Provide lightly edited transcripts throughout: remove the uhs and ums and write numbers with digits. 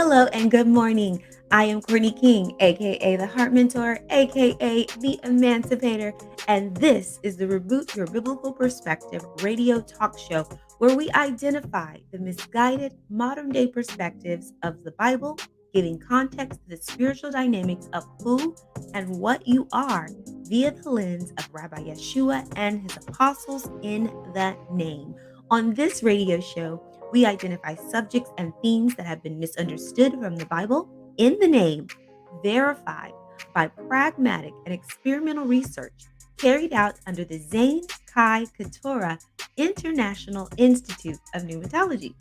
Hello and good morning. I am Courtney King, aka the Heart Mentor, aka the Emancipator, and this is the Reboot Your Biblical Perspective radio talk show where we identify the misguided modern day perspectives of the Bible, giving context to the spiritual dynamics of who and what you are via the lens of Rabbi Yeshua and his apostles in the name. On this radio show, we identify subjects and themes that have been misunderstood from the Bible in the name, verified by pragmatic and experimental research carried out under the Zane Kai Keturah International Institute of Pneumatology.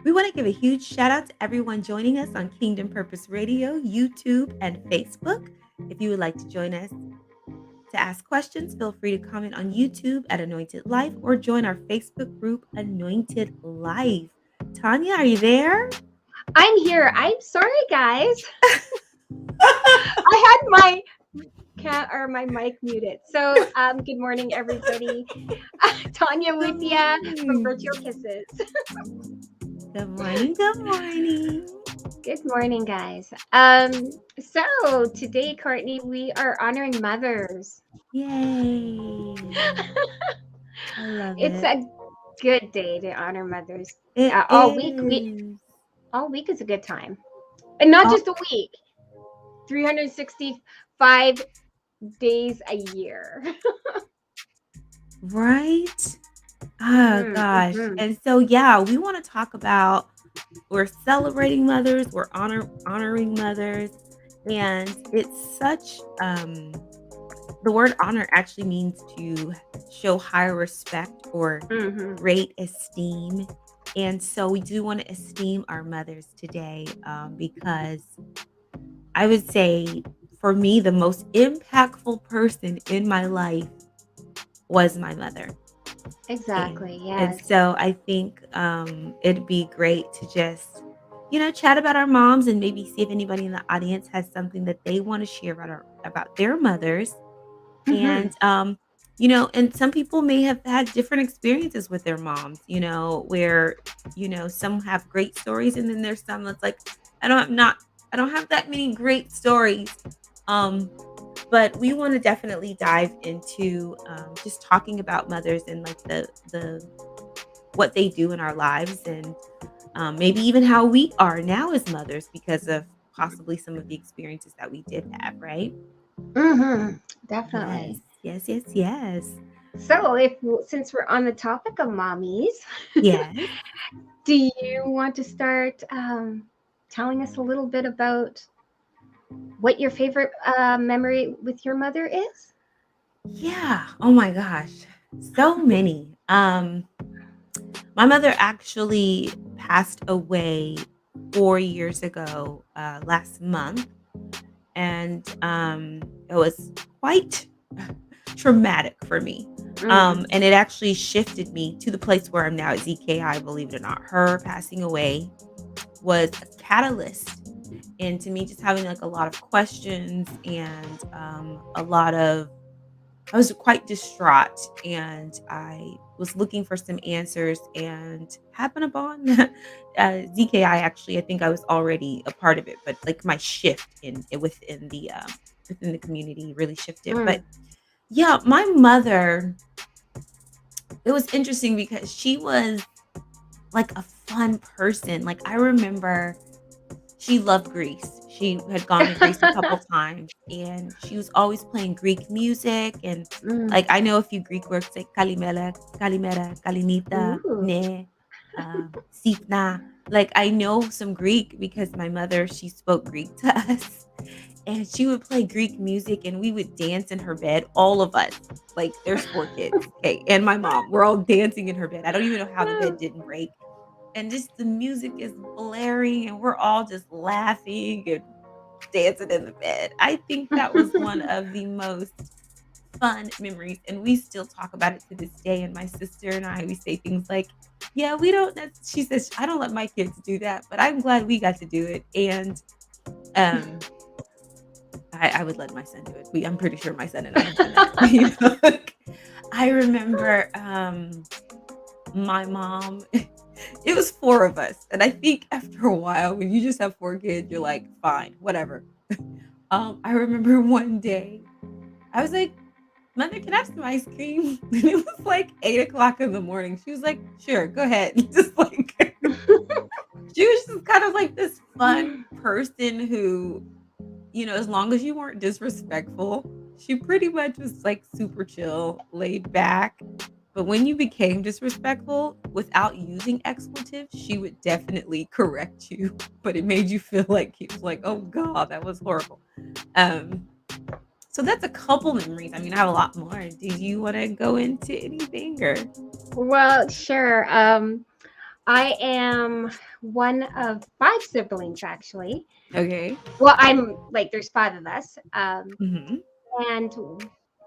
We want to give a huge shout out to everyone joining us on Kingdom Purpose Radio, YouTube, and Facebook. If you would like to join us to ask questions, feel free to comment on YouTube at Anointed Life or join our Facebook group, Anointed Life. Tanya, are you there? I'm here. I'm sorry, guys. I had my my mic muted. So, good morning, everybody. Tanya with ya from Virtual Kisses. Good morning. Good morning. Good morning, guys. So today, Courtney, we are honoring mothers. Yay. I love It's it. a good day to honor mothers. It All week, is. all week is a good time, and not Oh, just a week. 365 days a year. right? Oh, gosh. Mhm. And so, yeah, we want to talk about we're celebrating mothers, we're honoring mothers, and it's such the word honor actually means to show higher respect or Mhm. great esteem. And so we do want to esteem our mothers today because I would say for me, the most impactful person in my life was my mother. Exactly. And Yes. so I think it'd be great to just, chat about our moms and maybe see if anybody in the audience has something that they want to share about their mothers. Mhm. And and some people may have had different experiences with their moms, where some have great stories and then there's some that's like I don't have that many great stories. Um but we want to definitely dive into just talking about mothers and like the what they do in our lives and maybe even how we are now as mothers because of possibly some of the experiences that we did have, right? Mhm. Yes, Definitely. yes, yes, yes. So, since we're on the topic of mommies, Yes. do you want to start telling us a little bit about what your favorite memory with your mother is? Yeah. Oh my gosh. So many. My mother actually passed away 4 years ago, last month. And it was quite traumatic for me. Mhm. And it actually shifted me to the place where I'm now at ZKI, believe it or not. Her passing away was a catalyst into me just having like a lot of questions and I was quite distraught and I was looking for some answers and happened upon ZKI. Actually, I think I was already a part of it, but like my shift within the community really shifted. But Mm. yeah, my mother, it was interesting because she was like a fun person. Like I remember she loved Greece. She had gone to Greece a couple times, and she was always playing Greek music, and, Mm. like, I know a few Greek words like kalimera, kalimera, kalinita, Ooh. ne, sipna. Like, I know some Greek because my mother, she spoke Greek to us, and she would play Greek music, and we would dance in her bed, all of us. Like, there's 4 kids, okay, and my mom. We're all dancing in her bed. I don't even know how the bed didn't break and just the music is blaring and we're all just laughing and dancing in the bed. I think that was one of the most fun memories, and we still talk about it to this day, and my sister and I, we say things like, "Yeah, we don't she says, "I don't let my kids do that, but I'm glad we got to do it," and, um, I would let my son do it. I'm pretty sure my son and I have done that, you know? Like, I remember, my mom it was 4 of us, and I think after a while, when you just have 4 kids, you're like, "Fine, whatever." I remember one day, I was like, "Mother, can I have some ice cream?" And it was like 8 o'clock in the morning. She was like, "Sure, go ahead." Just like she was just kind of like this fun person who, as long as you weren't disrespectful, she pretty much was like super chill, laid back. But when you became disrespectful without using expletives, she would definitely correct you. But it made you feel like it was like, oh God, that was horrible. Um, so that's a couple memories. I mean, I have a lot more. Do you want to go into anything or Well, sure. I am one of 5 siblings, actually. okay? Well, I'm like, there's 5 of us. Hmm. And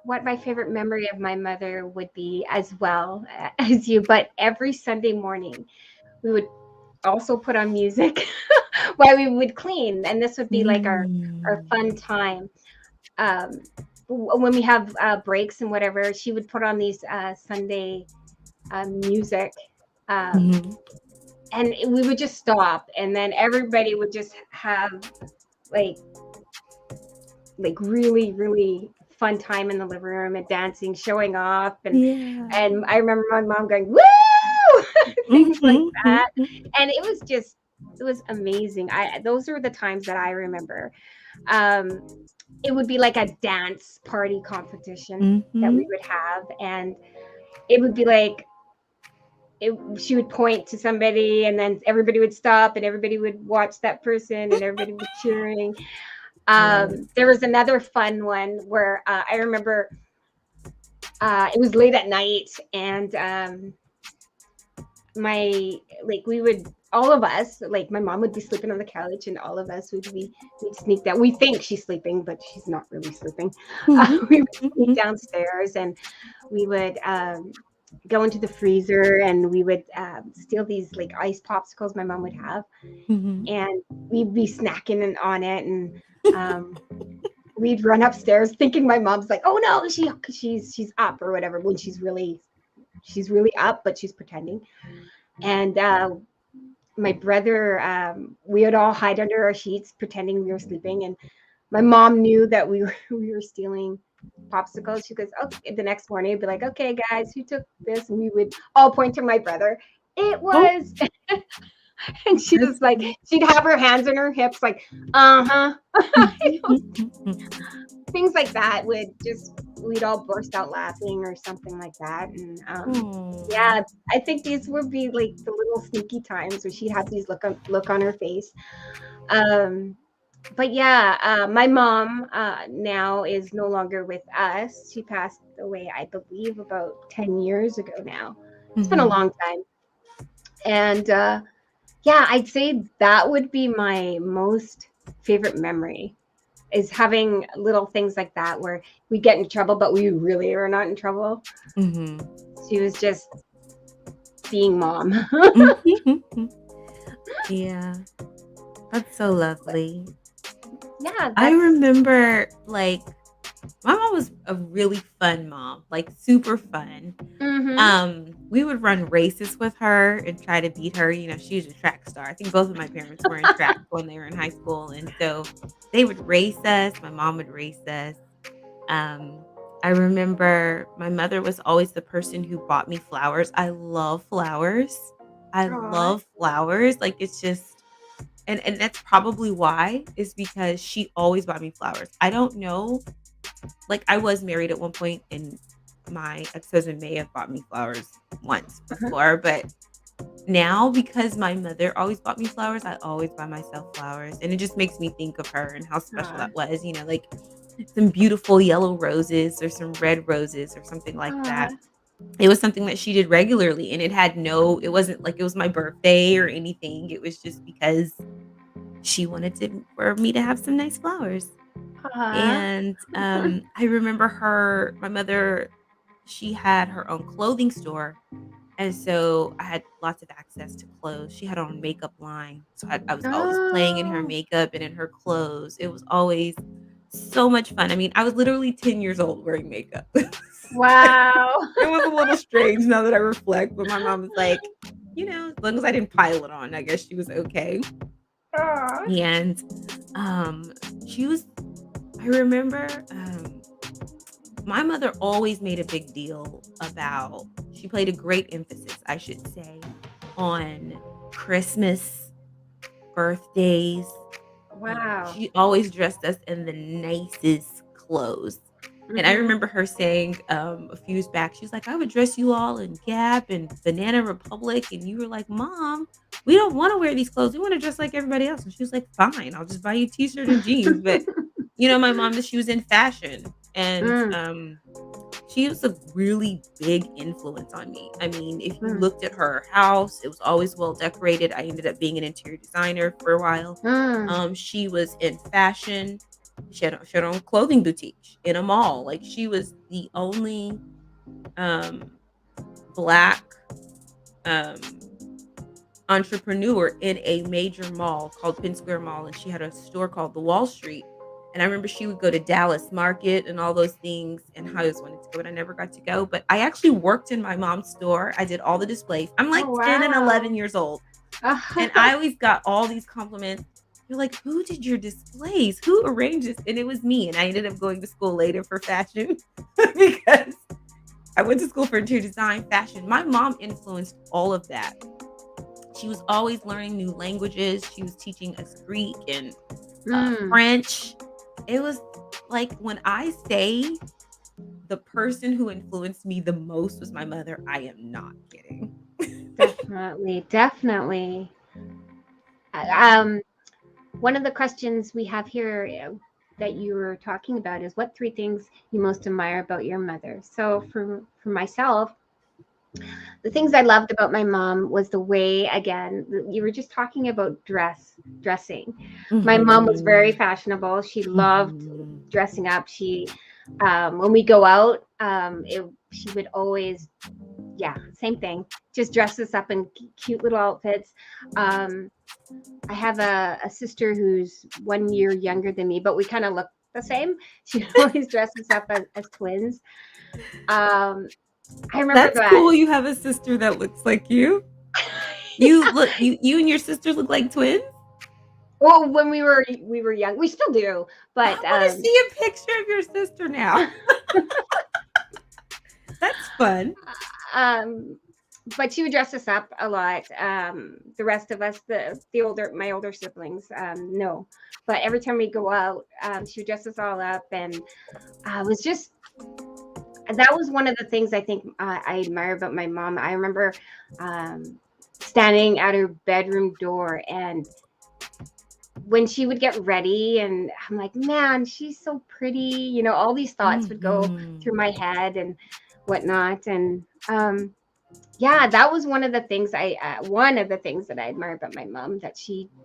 what my favorite memory of my mother would be as well as you, but every Sunday morning, we would also put on music while we would clean. And this would be like our fun time. Um, when we have breaks and whatever, she would put on these Sunday music. Um, Hmm. and we would just stop, and then everybody would just have like really really fun time in the living room and dancing, showing off, Yeah. and I remember my mom going woo things like Mhm, that, mhm, and it was amazing. I Those are the times that I remember. um it would be like a dance party competition that we mhm. would have, and it would be like she would point to somebody, and then everybody would stop and everybody would watch that person and everybody was cheering. Love. There was another fun one where I remember it was late at night, and my like we would all of us, like my mom would be sleeping on the couch, and all of us we'd sneak down. We think she's sleeping, but she's not really sleeping. Mhm, We would sneak mhm, downstairs, and we would go into the freezer, and we would steal these like ice popsicles my mom would have, mhm. and we'd be snacking on it, and um, we'd run upstairs thinking my mom's like, oh no, she's up or whatever, when she's really up, but she's pretending. And my brother, we would all hide under our sheets pretending we were sleeping, and my mom knew that we were we were stealing popsicles. She goes, okay, the next morning it'd be like, okay guys, who took this? And we would all point to my brother. It Oh, was and she that's was like, funny. she'd have her hands on her hips, like, uh-huh. Mhm, mhm, mhm. Things like that would just, we'd all burst out laughing or something like that. And Aw. yeah, I think these would be like the little sneaky times where she'd have these look on her face. Um, but yeah, my mom now is no longer with us. She passed away, I believe, about 10 years ago now. It's been a Mhm. long time. And yeah, I'd say that would be my most favorite memory, is having little things like that where we get in trouble, but we really are not in trouble. Mhm. She was just being mom. Mhm, mhm. Yeah, that's so lovely. Yeah, I that's remember, like, my mom was a really fun mom, like, super fun. mm-hmm. We would run races with her and try to beat her. She was a track star. I think both of my parents were in track when they were in high school, and so they would race us. My mom would race us. Um, I remember my mother was always the person who bought me flowers. I love flowers. I Aw. love flowers. Like, it's just and that's probably why, is because she always bought me flowers. I don't know, like, I was married at one point, and my ex-husband may have bought me flowers once Uh-huh. before, but now, because my mother always bought me flowers, I always buy myself flowers, and it just makes me think of her and how special Aw. that was, like, some beautiful yellow roses or some red roses or something like Aw. that. It was something that she did regularly, and it wasn't like it was my birthday or anything, it was just because she wanted for me to have some nice flowers. Aw. And I remember my mother, she had her own clothing store. And so I had lots of access to clothes. She had her own makeup line. So I was always playing in her Oh, makeup and in her clothes. It was always so much fun. I mean, I was literally 10 years old wearing makeup. wow. It was a little strange now that I reflect, but my mom was like, as long as I didn't pile it on, I guess she was okay. Aw. And um she was I remember my mother always made a big deal about she played a great emphasis, I should say, on Christmas, birthdays. Wow. She always dressed us in the nicest clothes. And I Mhm. remember her saying a few years back, she was like, I would dress you all in Gap and Banana Republic. And you were like, Mom, we don't want to wear these clothes. We want to dress like everybody else. And she was like, Fine, I'll just buy you a t shirt and jeans. But, my mom, she was in fashion. And Mm, she was a really big influence on me. I mean, if you mm, looked at her house, it was always well decorated. I ended up being an interior designer for a while. mm. She was in fashion. She had her own clothing boutique in a mall. Like she was the only um, black um, entrepreneur in a major mall called Penn Square Mall, and she had a store called the Wall Street. And I remember she would go to Dallas Market and all those things, and I always wanted to go, but I never got to go. But I actually worked in my mom's store. I did all the displays. I'm like Oh, 10 and wow. 11 years old, and I always got all these compliments. You're like, who did your displays? Who arranged this? And it was me. And I ended up going to school later for fashion because I went to school for interior design, fashion. My mom influenced all of that. She was always learning new languages. She was teaching us Greek and Mm, French. It was like when I say the person who influenced me the most was my mother, I am not kidding. definitely, definitely. Um, one of the questions we have here that you were talking about is what three things you most admire about your mother. So for myself, the things I loved about my mom was the way, again, you were just talking about dressing. My mom was very Mhm. fashionable. She loved Mhm. dressing up. When we go out, she would always, yeah, same thing, just dress us up in cute little outfits. Um, I have a sister who's 1 year younger than me, but we kind of look the same. She always dresses up as twins. Um, I remember That's that. cool. You have a sister that looks like you. You and your sister look like twins? Well, when we were young, we still do, I but wanna see a picture of your sister now. That's fun. um, but she would dress us up a lot. The rest of us, my older siblings, no. But every time we go out, she would dress us all up, and was just that was one of the things I think I admire about my mom. I remember um, standing at her bedroom door, and when she would get ready, and I'm like, man, she's so pretty. All these thoughts would go Mhm. through my head and whatnot. And yeah, that was one of the things that I admire about my mom, that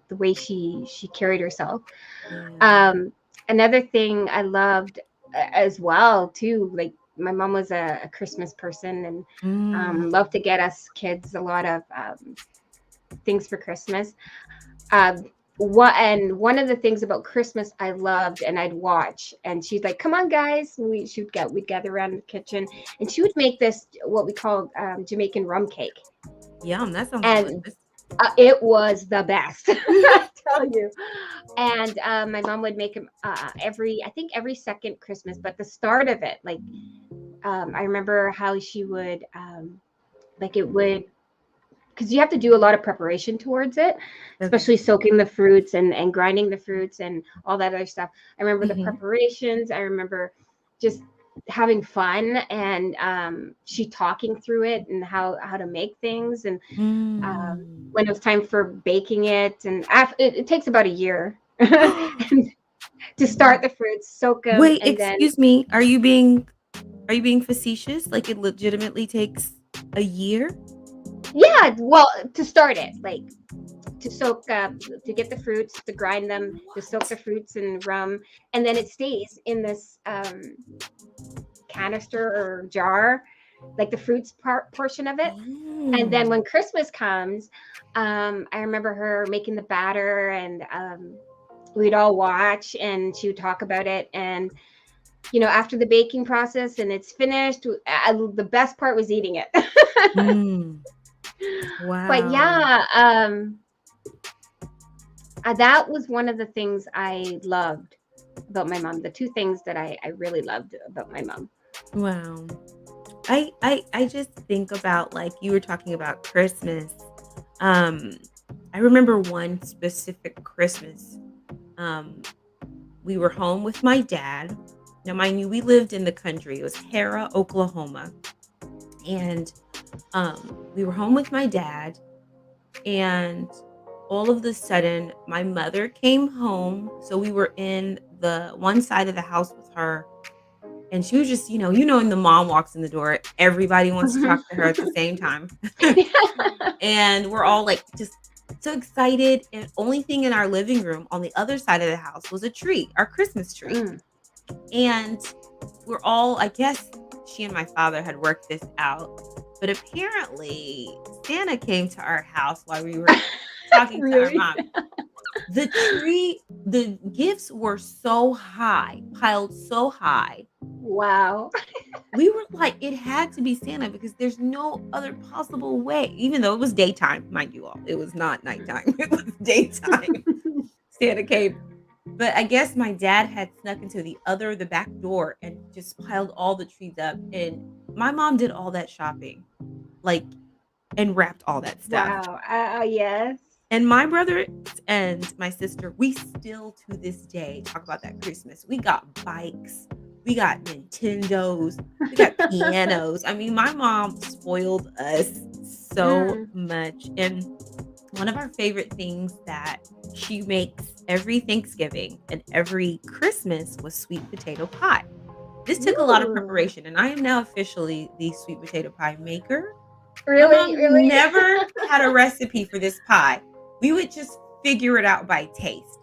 the way she carried herself. Yeah. Um, Another thing I loved as well too, like my mom was a Christmas person, and Mm. loved to get us kids a lot of things for Christmas. Um, one of the things about Christmas I loved, and I'd watch, and she'd like, "Come on, guys!" And we'd gather around in the kitchen, and she would make this what we call Jamaican rum cake, Yum, that sounds and delicious. it was the best. I tell you. And my mom would make them I think every second Christmas, but the start of it, like I remember how she would like it would, because you have to do a lot of preparation towards it, Okay. especially soaking the fruits and grinding the fruits and all that other stuff. I remember the Mhm. preparations. I remember just having fun, and she talking through it and how to make things, and Mm. when it was time for baking it, and it takes about a year and to start the fruits, soak them, Wait, and then excuse me. Are you being facetious? Like it legitimately takes a year? yeah, well, to start it, like to soak to get the fruits, to grind them, to soak the fruits in rum, and then it stays in this canister or jar, like the fruits portion of it. And then when Christmas comes, I remember her making the batter, and we'd all watch, and she would talk about it. And after the baking process and it's finished, the best part was eating it. Wow. But yeah, that was one of the things I loved about my mom. The two things that I really loved about my mom. Wow. I just think about, like, you were talking about Christmas. I remember one specific Christmas. We were home with my dad. Now, mind you, we lived in the country. It was Hera, Oklahoma. And we were home with my dad. And all of a sudden, my mother came home. So we were in the one side of the house with her. And she was just, when the mom walks in the door, everybody wants to talk to her at the same time. And we're all like just so excited. And only thing in our living room on the other side of the house was a tree, our Christmas tree. And we're all, I guess she and my father had worked this out. But apparently Santa came to our house while we were talking to our mom. The tree, the gifts were so high, piled so high. Wow. We were like, it had to be Santa because there's no other possible way, even though it was daytime, mind you all. It was not nighttime. It was daytime. Santa came. But I guess my dad had snuck into the back door and just piled all the trees up. And my mom did all that shopping, like, and wrapped all that stuff. Wow. Yes. And my brother and my sister, we still to this day talk about that Christmas. We got bikes, we got Nintendos, we got pianos. I mean, my mom spoiled us so much. And one of our favorite things that she makes every Thanksgiving and every Christmas was sweet potato pie. This took a lot of preparation, and I am now officially the sweet potato pie maker. Really? Really? Never had a recipe for this pie. We would just figure it out by taste.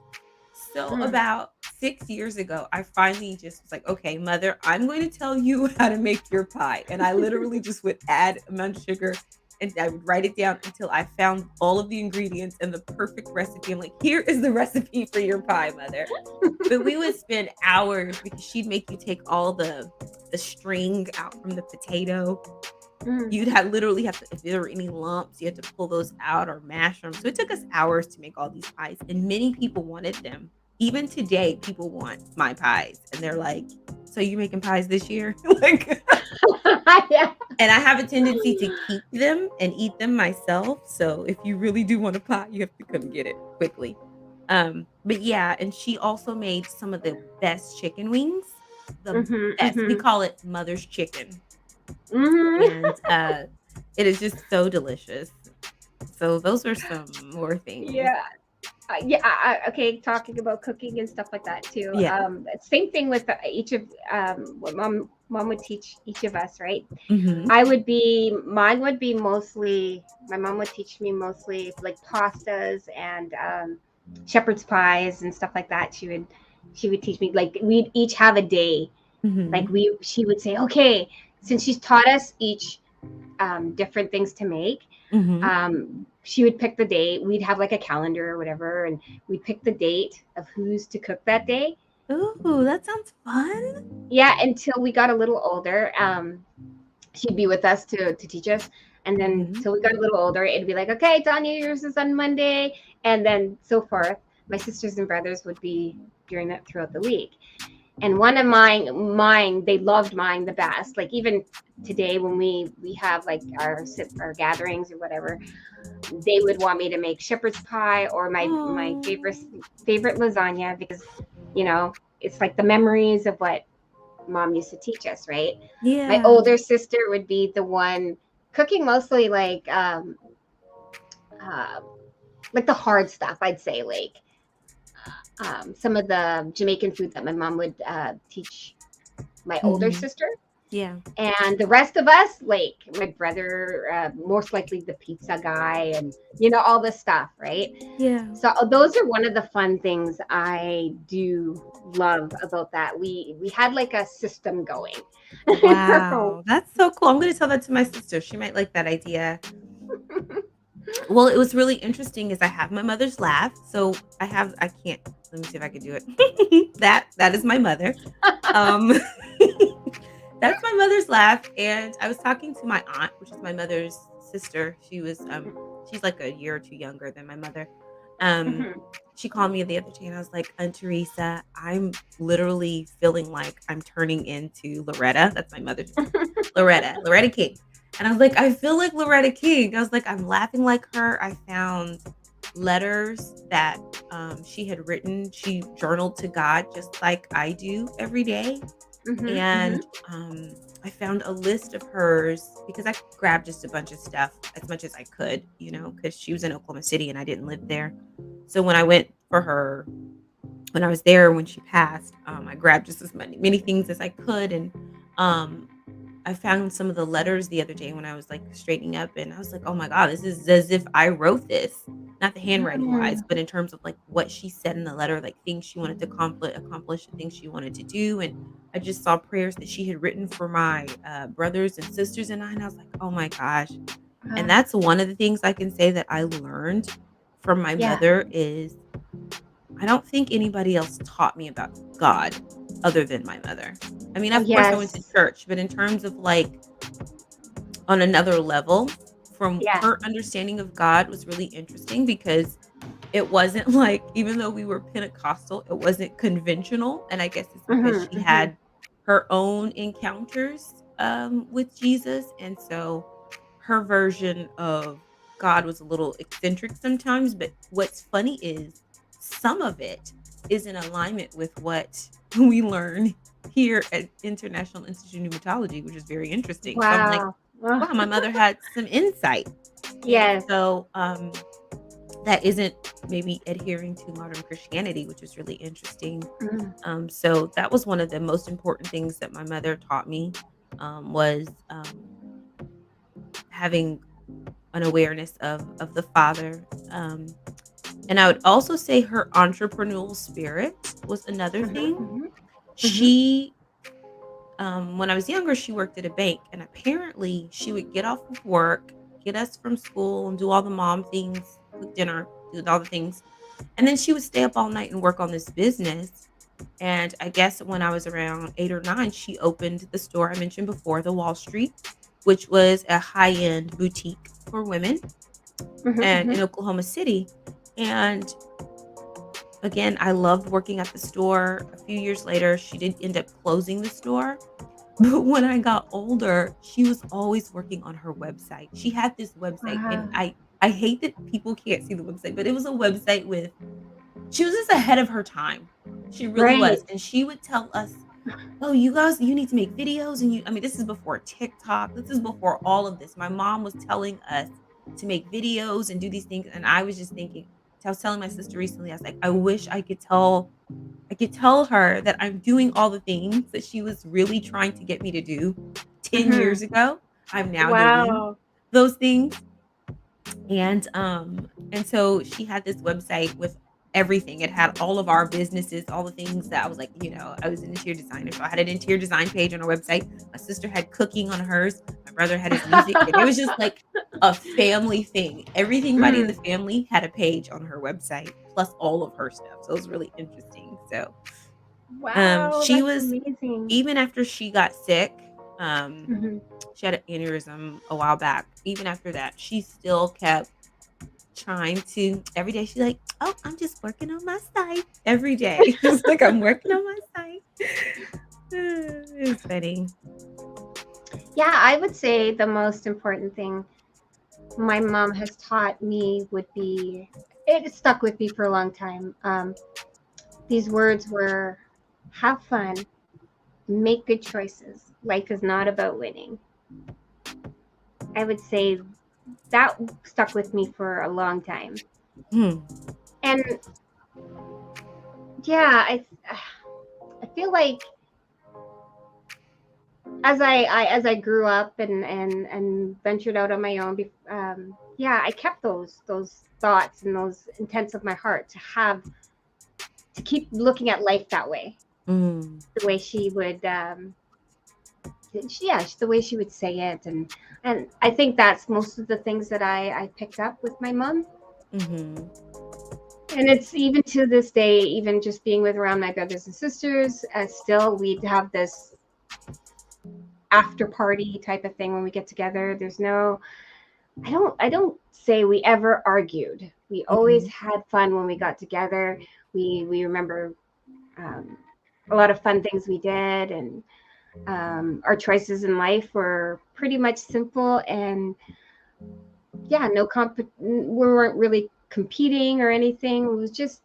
So about 6 years ago, I finally just was like, okay, mother, I'm going to tell you how to make your pie. And I literally just would add amount of sugar, and I would write it down until I found all of the ingredients and the perfect recipe. I'm like, here is the recipe for your pie, mother. But we would spend hours because she'd make you take all the string out from the potato. You'd literally have to, if there were any lumps, you had to pull those out or mash them. So it took us hours to make all these pies, and many people wanted them. Even today, people want my pies, and they're like, "So you making pies this year?" Like, Yeah. And I have a tendency to keep them and eat them myself. So if you really do want a pie, you have to come get it quickly. But yeah, and she also made some of the best chicken wings. The best. We call it Mother's Chicken. And it is just so delicious. So those are some more things. Yeah. Okay, talking about cooking and stuff like that too. Yeah. Same thing with each of what mom would teach each of us, right? Mhm. Mine would be mostly, my mom would teach me mostly like pastas and shepherd's pies and stuff like that. She would teach me, like, we'd each have a day. Mhm. Like she would say, okay, since she's taught us each different things to make, Mhm. she would pick the date. We'd have like a calendar or whatever, and we'd pick the date of who's to cook that day. Ooh, that sounds fun. Yeah, until we got a little older. She'd be with us to teach us. And then till we got a little older, it'd be like, okay, Tanya, yours is on Monday, and then so forth. My sisters and brothers would be doing that throughout the week. And one of mine, they loved mine the best. Like even today when we have like our gatherings or whatever, they would want me to make shepherd's pie or my favorite lasagna, because it's like the memories of what mom used to teach us, right? Yeah. My older sister would be the one cooking mostly like the hard stuff, I'd say, like some of the Jamaican food that my mom would teach my older sister. Yeah. And the rest of us, like my brother, most likely the pizza guy, and all this stuff, right? Yeah. So those are one of the fun things I do love about that. We had like a system going in our home. Wow. That's so cool. I'm gonna tell that to my sister. She might like that idea. Well, it was really interesting is I have my mother's laugh. So I can't let me see if I can do it. That is my mother. Um that's my mother's laugh. And I was talking to my aunt, which is my mother's sister. She's like a year or two younger than my mother. Um Mhm. she called me the other day and I was like, Aunt Teresa, I'm literally feeling like I'm turning into Loretta. That's my mother's name. Loretta King. And I was like, I feel like Loretta King. I was like, I'm laughing like her. I found letters that she had written. She journaled to God just like I do every day. Mhm. And Mhm. I found a list of hers because I grabbed just a bunch of stuff as much as I could, because she was in Oklahoma City and I didn't live there. So when I went for her, when I was there when she passed, I grabbed just as many things as I could. And um, I found some of the letters the other day when I was like straightening up, and I was like, oh my God, this is as if I wrote this. Not the handwriting wise, Mm. but in terms of like what she said in the letter, like things she wanted to accomplish, the things she wanted to do. And I just saw prayers that she had written for my brothers and sisters and I. And I was like, oh my gosh. And Uh, that's one of the things I can say that I learned from my yeah. mother is I don't think anybody else taught me about God other than my mother. I mean, Oh of course, I went to yes. church, but in terms of like on another level, from Yeah. her understanding of God was really interesting because it wasn't like, even though we were Pentecostal, it wasn't conventional. And I guess it's because Mhm. she Mhm. had her own encounters with Jesus. And so her version of God was a little eccentric sometimes, but what's funny is some of it is in alignment with what we learn here at International Institute of Pneumatology, which is very interesting. So I'm like, Wow. Oh, wow, my mother had some insight. And yes. so that isn't maybe adhering to modern Christianity, which is really interesting. Mm. So that was one of the most important things that my mother taught me was having an awareness of the Father. And I would also say her entrepreneurial spirit was another Mhm. thing. Mhm. Mhm. She, when I was younger, she worked at a bank, and apparently she would get off of work, get us from school, and do all the mom things, cook dinner, do all the things, and then she would stay up all night and work on this business. And I guess when I was around 8 or 9, she opened the store I mentioned before, the Wall Street, which was a high end boutique for women Mhm. and in Mhm. Oklahoma City. And again, I loved working at the store. A few years later, she did end up closing the store. But when I got older, she was always working on her website. She had this website, and Wow. I hate that people can't see the website, but it was a website with she was just ahead of her time. She really was. Right. And she would tell us, "Oh, you guys, you need to make videos." And I mean, this is before TikTok. This is before all of this. My mom was telling us to make videos and do these things. And I was just thinking, I was telling my sister recently, I was like, I wish I could tell her that I'm doing all the things that she was really trying to get me to do 10 years Mhm. ago. I'm now doing Wow. those things. And so she had this website with everything. It had all of our businesses, all the things that I was like, I was an interior designer. So I had an interior design page on our website. My sister had cooking on hers. My brother had his music. And it was just like a family thing. Everybody in the Mm. family had a page on her website, plus all of her stuff. So it was really interesting. So Wow, she that's was amazing. even after she got sick, Mhm. she had an aneurysm a while back. Even after that, she still kept trying to every day she's like, "Oh, I'm just working on my site." Every day. It's like, "I'm working on my site." It's funny. Yeah, I would say the most important thing my mom has taught me would be it stuck with me for a long time. These words were have fun, make good choices. Life is not about winning. I would say that stuck with me for a long time. Hmm. And yeah, I feel like as I grew up and ventured out on my own, yeah, I kept those thoughts and those intents of my heart to keep looking at life that way. Mm. The way she would, yeah, the way she would say it, and I think that's most of the things that I picked up with my mom. Mm-hmm. And it's even to this day, even just being with around my brothers and sisters, still we'd have this after party type of thing when we get together. There's no, I don't say we ever argued. We always Mm-hmm. had fun when we got together. We remember um, a lot of fun things we did, and our choices in life were pretty much simple. And yeah, we weren't really competing or anything. It was just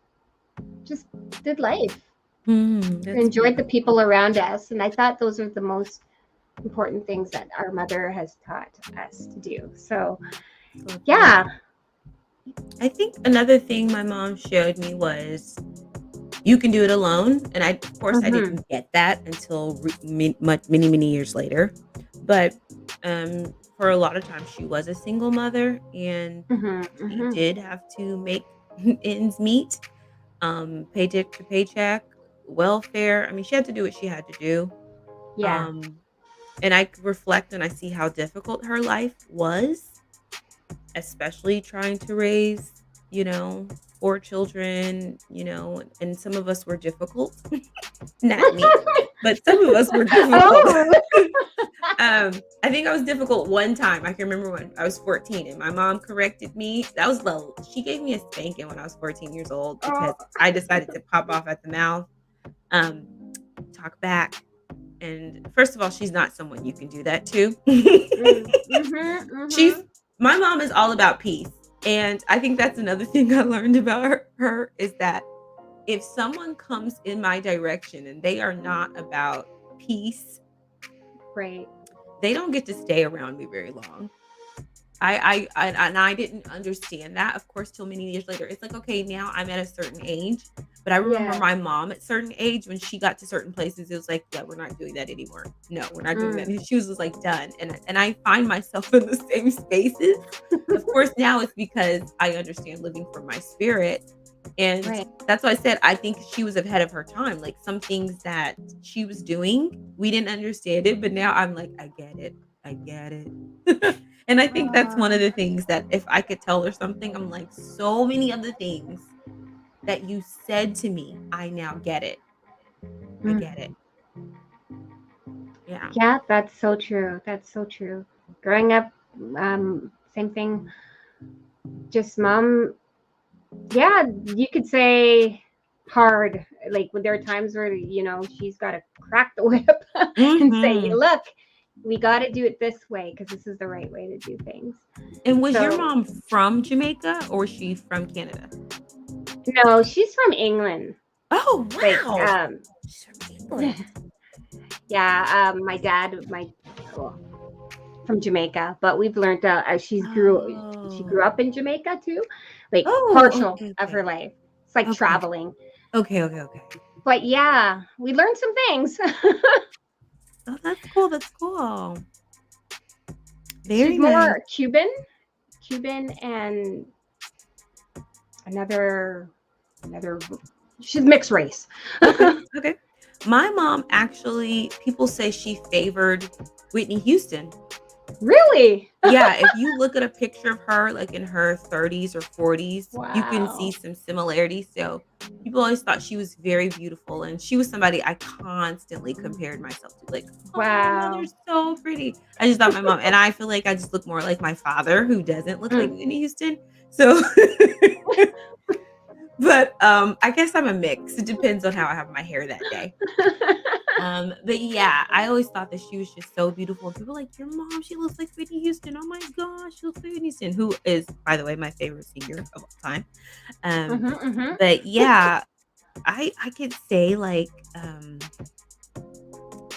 did life. Mm, that's Enjoyed the beautiful. people around us, and I thought those are the most important things that our mother has taught us to do. So So yeah. beautiful. I think another thing my mom showed me was you can do it alone. And of course, I Mm-hmm. didn't get that until many, many years later. But for a lot of times, she was a single mother and Mm-hmm. she Mm-hmm. did have to make ends meet, paycheck to paycheck, welfare. I mean, she had to do what she had to do. Yeah. Um, and I reflect and I see how difficult her life was, especially trying to raise, 4 children, and some of us were difficult. Not me, but some of us were difficult. Oh. I think I was difficult one time. I can remember when I was 14 and my mom corrected me. She gave me a spanking when I was 14 years old Oh. because I decided to pop off at the mouth, um, talk back. And first of all, she's not someone you can do that to. Mm-hmm. She's Mm-hmm. My mom is all about peace. And I think that's another thing I learned about her is that if someone comes in my direction and they are not about peace, Right. they don't get to stay around me very long. I didn't understand that, of course, till many years later. It's like, okay, now I'm at a certain age, but I remember Yeah. my mom at certain age when she got to certain places, it was like, yeah, we're not doing that anymore. No, we're not doing that. Mm. And she was just like done. And I find myself in the same spaces. Of course, now it's because I understand living from my spirit. And Right. that's why I said I think she was ahead of her time. Like some things that she was doing, we didn't understand it, but now I'm like, I get it. I get it. And I think that's one of the things that if I could tell her something, I'm like, so many of the things that you said to me, I now get it. I Mm. get it. Yeah. Yeah, that's so true. That's so true. Growing up, same thing. Just mom. Yeah, you could say hard. Like when there are times where she's got to crack the whip and say, Hmm. "Look, we got to do it this way because this is the right way to do things." And was your So mom from Jamaica or was she from Canada? no, she's from England. Oh, Like wow. She's from England. yeah, my dad, well, from Jamaica, but we've learned she grew Oh. up in Jamaica too, like Oh, partial okay, of her okay. life. It's like Okay. traveling. Okay, okay, okay. But yeah, we learned some things. Oh, that's cool. That's cool. She's Very nice. more Cuban and another she's mixed race. Okay, okay. My mom actually, people say she favored Whitney Houston. Really? Yeah, if you look at a picture of her, like in her 30s or 40s, you can see Wow. some similarities. So people always thought she was very beautiful, and she was somebody I constantly compared myself to. Like, oh, my Wow. mother's so pretty. I just thought my mom, and I feel like I just look more like my father, who doesn't look like Mm. Whitney Houston. So but, I guess I'm a mix. It depends on how I have my hair that day. But yeah, I always thought that she was just so beautiful. People were like, "Your mom, she looks like Whitney Houston. Oh my gosh, she looks like Whitney Houston," who is, by the way, my favorite singer of all time. Um, Mhm, mhm. but yeah, I could say like,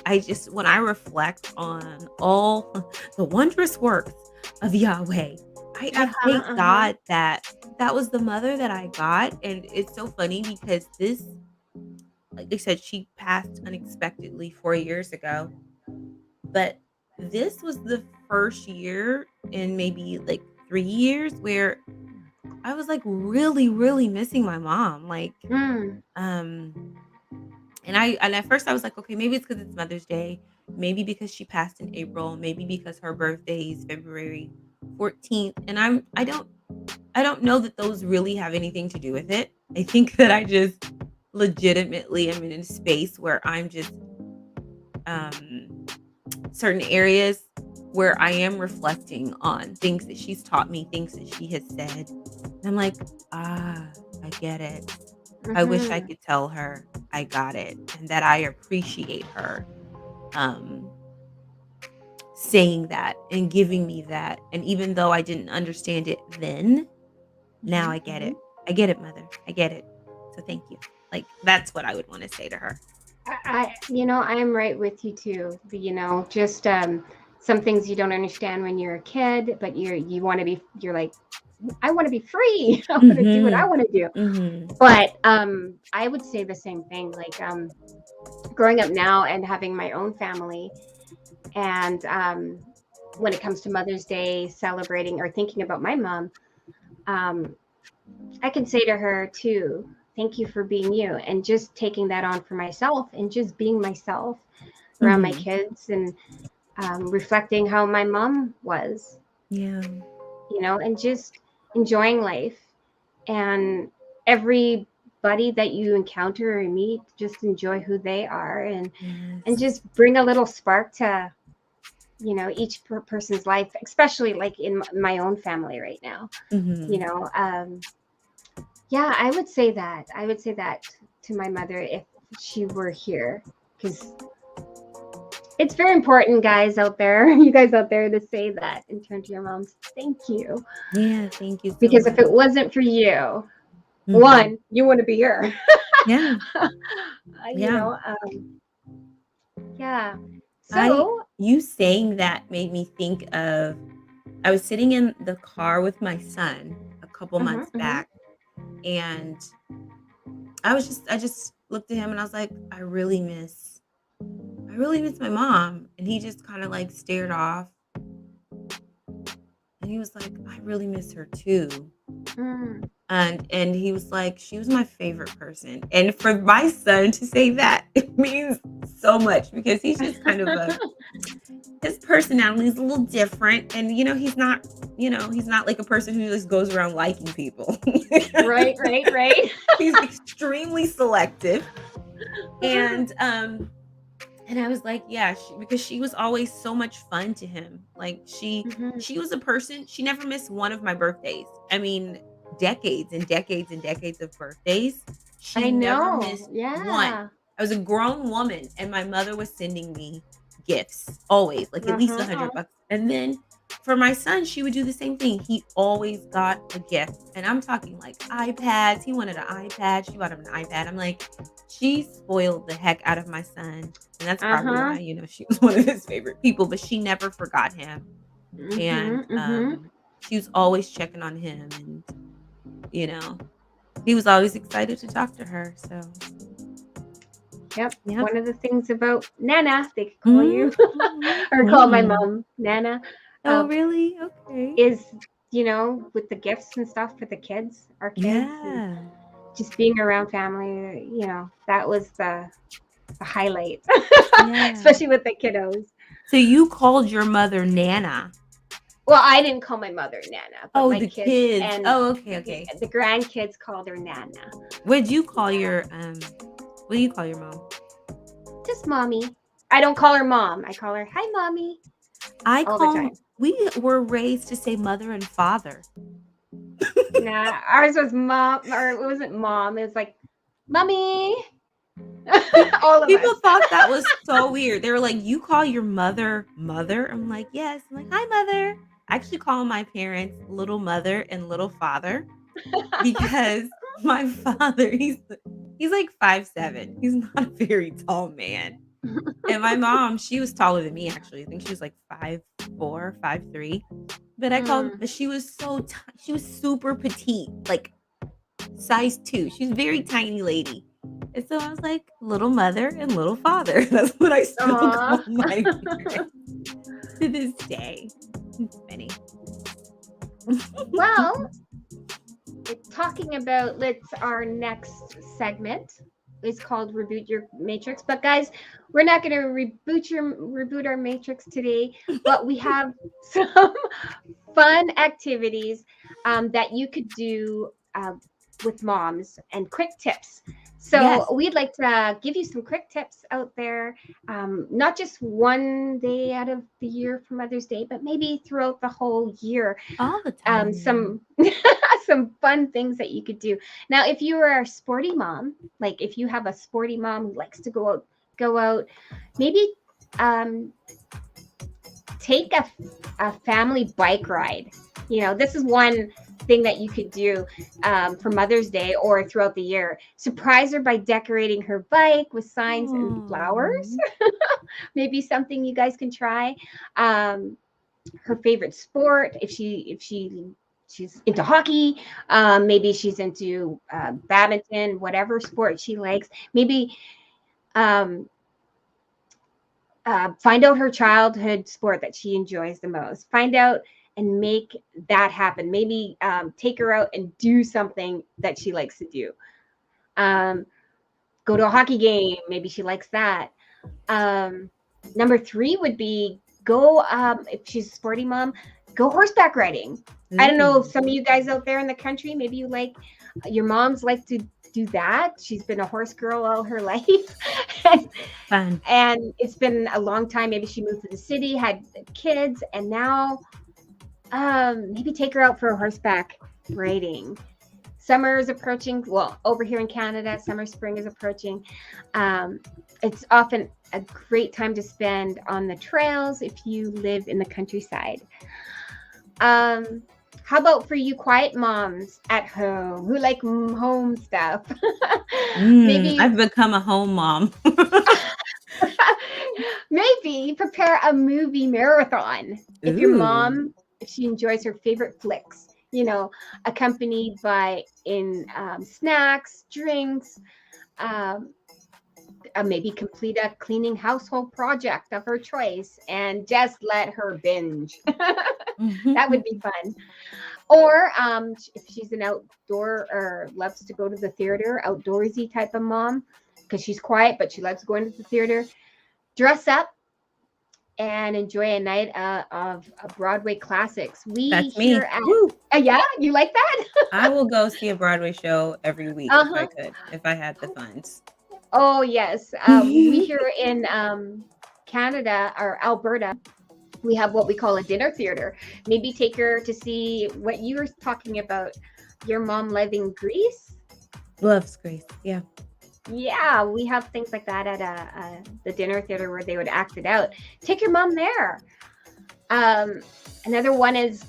I just when I reflect on all the wondrous works of Yahweh, I Uh-huh, thank uh-huh. God that that was the mother that I got. And it's so funny because like I said, she passed unexpectedly 4 years ago. But this was the first year in maybe like 3 years where I was like really, really missing my mom. Like, Mm. um, and at first I was like, okay, maybe it's because it's Mother's Day, maybe because she passed in April, maybe because her birthday is February 14th. And I don't know that those really have anything to do with it. I think that I just legitimately am in a space where I'm just um certain areas where I am reflecting on things that she's taught me, things that she has said. And I'm like, ah, I get it. I wish I Mhm. could tell her I got it and that I appreciate her um saying that and giving me that. And even though I didn't understand it then, now Mhm. I get it. Mhm. I get it, mother. I get it. So thank you. Like that's what I would want to say to her. I am right with you too. Just some things you don't understand when you're a kid, but you want to be. You're like, I want to be free. I want to do what I Mhm. want to do. Mhm. But I would say the same thing. Like growing up now and having my own family, and when it comes to Mother's Day, celebrating or thinking about my mom, um, I can say to her too, thank you for being you, and just taking that on for myself and just being myself around my Mhm. kids and reflecting how my mom was, Yeah. and just enjoying life. And everybody that you encounter or meet, just enjoy who they are, and Yes. just bring a little spark to each person's life, especially like in my own family right now. You Mhm. know, yeah, I would say that to my mother if she were here, because it's very important, guys out there, you guys out there, to say that and turn to your moms. Thank you. Yeah, thank you so Because if much. it wasn't for you, Mhm. one, you wouldn't be here. Yeah. uh, you Yeah. know, yeah. I So, You saying that made me think of I was sitting in the car with my son a couple mhm, months mhm. back and I just looked at him and I was like, I really miss my mom. And he just kind of like stared off and he was like, I really miss her too. Mm. And he was like, she was my favorite person. And for my son to say that, it means so much because he's just kind of a his personality is a little different and he's not like a person who just goes around liking people. Right, right, right. He's extremely selective and I was like, yeah, because she was always so much fun to him. Like Mhm. she was a person, she never missed one of my birthdays. I mean, decades and decades and decades of birthdays. She I never know. missed one. Yeah. I was a grown woman and my mother was sending me gifts always, like at least Uh-huh. $100. And then for my son, she would do the same thing. He always got a gift. And I'm talking like iPads. He wanted an iPad. She bought him an iPad. I'm like, she spoiled the heck out of my son and that's probably Uh-huh. why, she was one of his favorite people, but she never forgot him. And Mhm, mhm. she was always checking on him and, you know, he was always excited to talk to her. So, Yep. yep. One of the things about Nana, they could call Mhm, you, mhm, or call my mhm. mom Nana, Oh, uh, really? Okay. is, with the gifts and stuff for the kids, our kids, and Yeah. just being around family, that was the highlight, Yeah. especially with the kiddos. So you called your mother Nana. Well, I didn't call my mother Nana, but Oh, my the kids kids. and Oh, okay, the, okay. the grandkids called her Nana. What'd you call your what do you call your mom? Just mommy. I don't call her mom. I call her, hi, mommy, all the time. We were raised to say mother and father. Nah, ours was mom, or it wasn't mom. It was like, mommy. Pe All of People us. thought that was so weird. They were like, "You call your mother, mother?" I'm like, "Yes." I'm like, "Hi, mother." I actually call my parents little mother and little father because my father, he's like 5'7". He's not a very tall man. And my mom, she was taller than me actually. I think she was like 5'4", 5'3". Mm. But she was she was super petite, like size 2. She's a very tiny lady. And so I was like, little mother and little father. That's what I still Aw. call my parents. to this day. It's funny. Well, talking about our next segment is called Reboot Your Matrix. But guys, we're not going to reboot our matrix today, but we have some fun activities that you could do with moms and quick tips. So Yes. we'd like to give you some quick tips out there, not just one day out of the year for Mother's Day, but maybe throughout the whole year. All the time. Some some fun things that you could do. Now, if you are a sporty mom, like if you have a sporty mom who likes to go out, maybe take a family bike ride. You know, this is one thing that you could do for Mother's Day or throughout the year. Surprise her by decorating her bike with signs and flowers. Maybe something you guys can try. Her favorite sport, if she's into hockey, maybe she's into badminton, whatever sport she likes. Maybe find out her childhood sport that she enjoys the most. Find out and make that happen. Maybe take her out and do something that she likes to do. Go to a hockey game. Maybe she likes that. Number 3 would be go, if she's a sporty mom, go horseback riding. I don't know if some of you guys out there in the country, maybe your moms like to do that. She's been a horse girl all her life. Fun. And it's been a long time. Maybe she moved to the city, had kids, and now maybe take her out for a horseback riding. Summer is approaching. Well, over here in Canada, spring is approaching. It's often a great time to spend on the trails if you live in the countryside. How about for you quiet moms at home who like home stuff? Maybe I've become a home mom. Maybe prepare a movie marathon. If your mom, if she enjoys her favorite flicks, accompanied by snacks, drinks, maybe complete a cleaning household project of her choice and just let her binge. That would be fun. Or if she's an outdoor or loves to go to the theater, outdoorsy type of mom, because she's quiet, but she loves going to the theater, dress up and enjoy a night of Broadway classics. That's me. Yeah, you like that? I will go see a Broadway show every week if I could, if I had the funds. Oh, yes. We here in Canada or Alberta, we have what we call a dinner theater. Maybe take her to see what you were talking about, your mom loving Grease. Loves Grease, yeah. Yeah, we have things like that at the dinner theater where they would act it out. Take your mom there. Another one is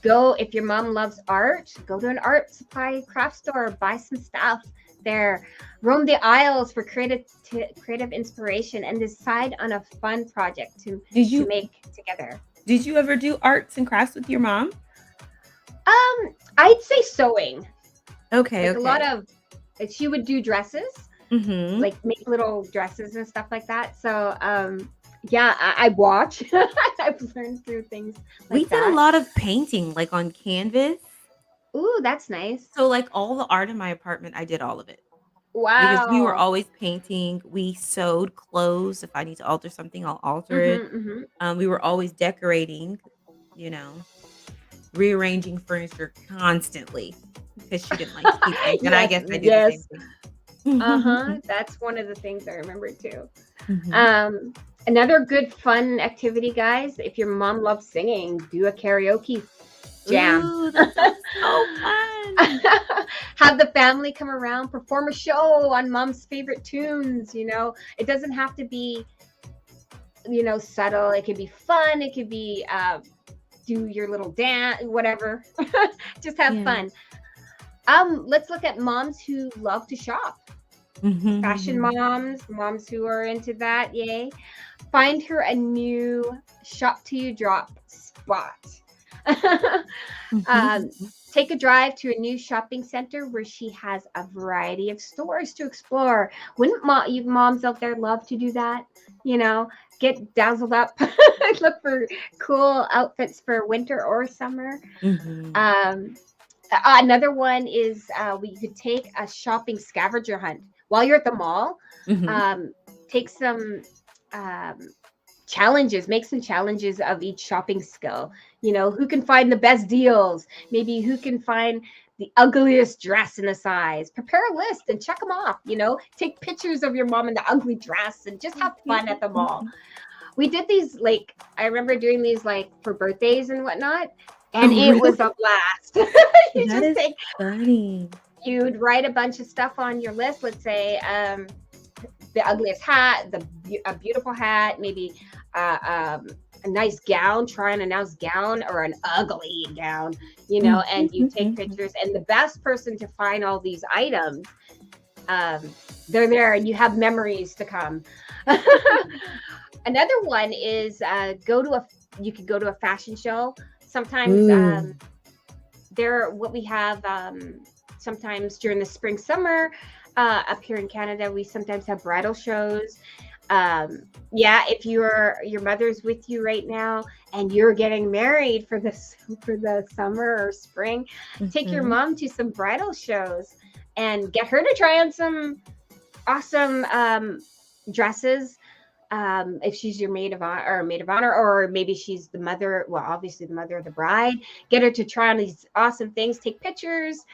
if your mom loves art, go to an art supply craft store, buy some stuff there. Roam the aisles for creative inspiration and decide on a fun project to make together. Did you ever do arts and crafts with your mom? I'd say sewing. Okay. A lot of she would do dresses, like make little dresses and stuff like that. So yeah, I watch. I've learned through things like we did a lot of painting, like on canvas. Ooh, that's nice. So like all the art in my apartment, I did all of it. Wow. Because we were always painting. We sewed clothes. If I need to alter something, I'll alter it. We were always decorating, rearranging furniture constantly because she didn't like to keep things. And I guess I did the same thing. That's one of the things I remember too. Another good fun activity, guys. If your mom loves singing, do a karaoke jam. Ooh, that sounds so fun. Have the family come around, perform a show on mom's favorite tunes. It doesn't have to be, subtle. It could be fun. It could be do your little dance, whatever. Just have fun. Let's look at moms who love to shop. Fashion moms who are into that. Yay. Find her a new shop till you drop spot. Take a drive to a new shopping center where she has a variety of stores to explore. Wouldn't you moms out there love to do that? Get get dazzled up. Look for cool outfits for winter or summer. Mhm. Another one is we could take a shopping scavenger hunt while you're at the mall. Mhm. Take some um, challenges, make some challenges of each shopping skill. Who can find the best deals, maybe who can find the ugliest dress in a size. Prepare a list and check them off. Take pictures of your mom in the ugly dress and just have fun at the mall. We did these, like, I remember doing these like for birthdays and whatnot, and Oh, it was really? a blast. you That just is take funny. You'd write a bunch of stuff on your list. Let's say the ugliest hat, a beautiful hat, maybe a nice gown, try on a nice gown or an ugly gown, and you take pictures. And the best person to find all these items, they're there and you have memories to come. Another one is you could go to a fashion show. Sometimes what we have sometimes during the spring, summer, up here in Canada, we sometimes have bridal shows. If your mother's with you right now and you're getting married for the summer or spring, take your mom to some bridal shows and get her to try on some awesome dresses. If she's your maid of honor, or maybe she's the mother, well, obviously the mother of the bride, get her to try on these awesome things, take pictures.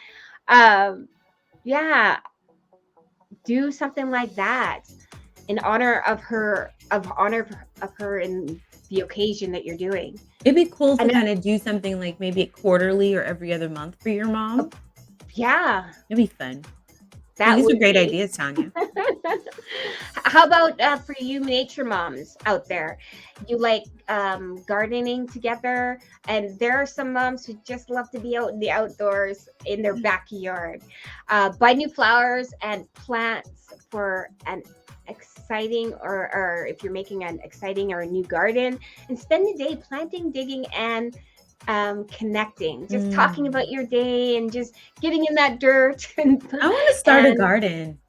Do something like that in honor of her, in the occasion that you're doing. It'd be cool to kind of do something like maybe quarterly or every other month for your mom. Yeah, it'd be fun. These are great ideas, Tanya. How about for you nature moms out there? You like gardening together, and there are some moms who just love to be out in the outdoors in their backyard. Buy new flowers and plants for an exciting, or if you're making an exciting or a new garden, and spend the day planting, digging, and connecting, just talking about your day and just getting in that dirt. I want to start a garden.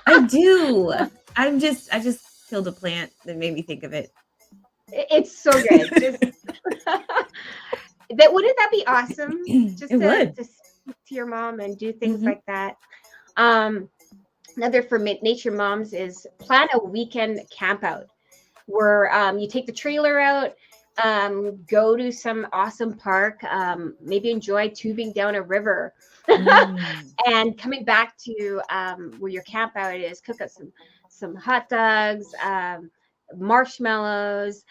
I do. I just killed a plant that made me think of it. It's so good. Wouldn't that be awesome? Just to speak to your mom and do things like that. Another for nature moms is plan a weekend camp out where you take the trailer out, go to some awesome park, maybe enjoy tubing down a river, and coming back to where your camp out is, cook up some hot dogs, marshmallows,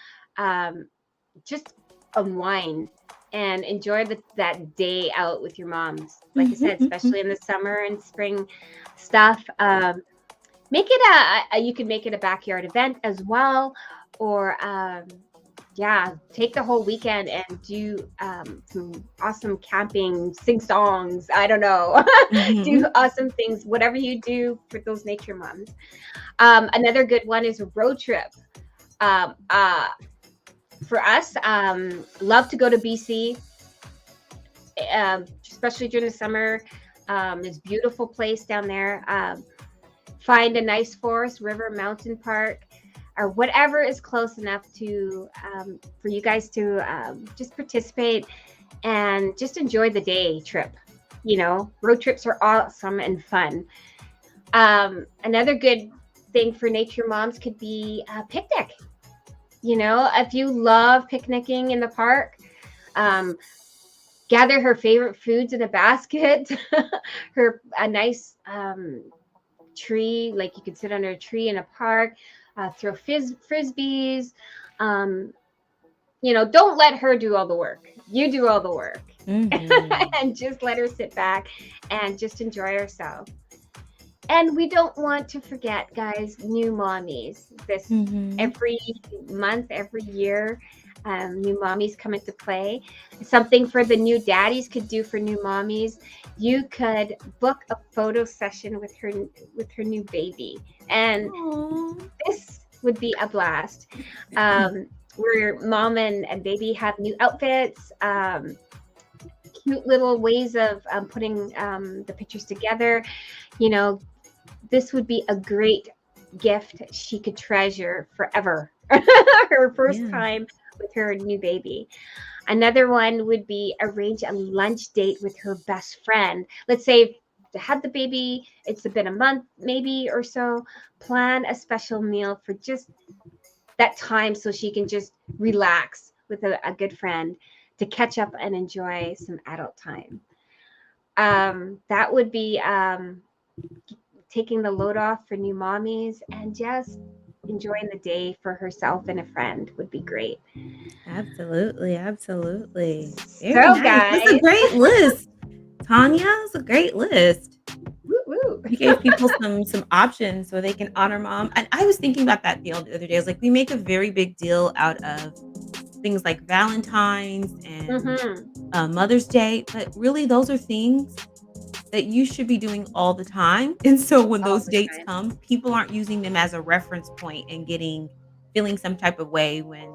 just unwind and enjoy that day out with your moms. Like I said, especially in the summer and spring stuff. Make it you can make it a backyard event as well, or take the whole weekend and do some awesome camping, sing songs. I don't know, do awesome things, whatever you do for those nature moms. Another good one is a road trip. For us, love to go to BC, especially during the summer. It's a beautiful place down there. Find a nice forest, river, mountain park, or whatever is close enough to for you guys to just participate and just enjoy the day trip. Road trips are awesome and fun. Another good thing for nature moms could be a picnic. If you love picnicking in the park, gather her favorite foods in a basket, a nice tree, like you could sit under a tree in a park, throw frisbees. Don't let her do all the work. You do all the work, and just let her sit back and just enjoy herself. And we don't want to forget, guys, new mommies. Every month, every year, new mommies come into play. Something for the new daddies could do for new mommies. You could book a photo session with her new baby, and this would be a blast. Where mom and baby have new outfits, cute little ways of putting the pictures together. This would be a great gift she could treasure forever. her first Yeah. time with her new baby. Another one would be arrange a lunch date with her best friend. Let's say they had the baby, it's been a month maybe or so. Plan a special meal for just that time so she can just relax with a good friend to catch up and enjoy some adult time. That would be taking the load off for new mommies and just enjoying the day for herself and a friend would be great. Absolutely, absolutely. Very So, nice. That's a guys, great list, Tanya. That's a great list. woo woo. You gave people some options so they can honor mom. And I was thinking about that the other day. I was like, we make a very big deal out of things like Valentine's and Mm-hmm. Mother's Day, but really those are things that you should be doing all the time. And so when All those the dates time. come, people aren't using them as a reference point and feeling some type of way when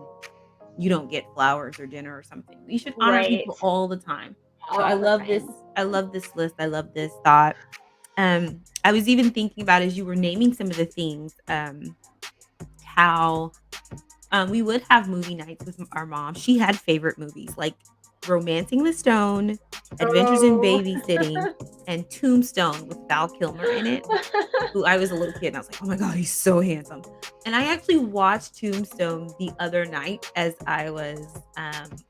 you don't get flowers or dinner or something. We should honor Right. people all the time. So I All the love this. time. I love this list. I love this thought. I was even thinking about as you were naming some of the things, how we would have movie nights with our mom. She had favorite movies like Romancing the Stone, Adventures in Oh. Babysitting, and Tombstone with Val Kilmer in it. Who I was a little kid and I was like, "Oh my god, he's so handsome." And I actually watched Tombstone the other night as I was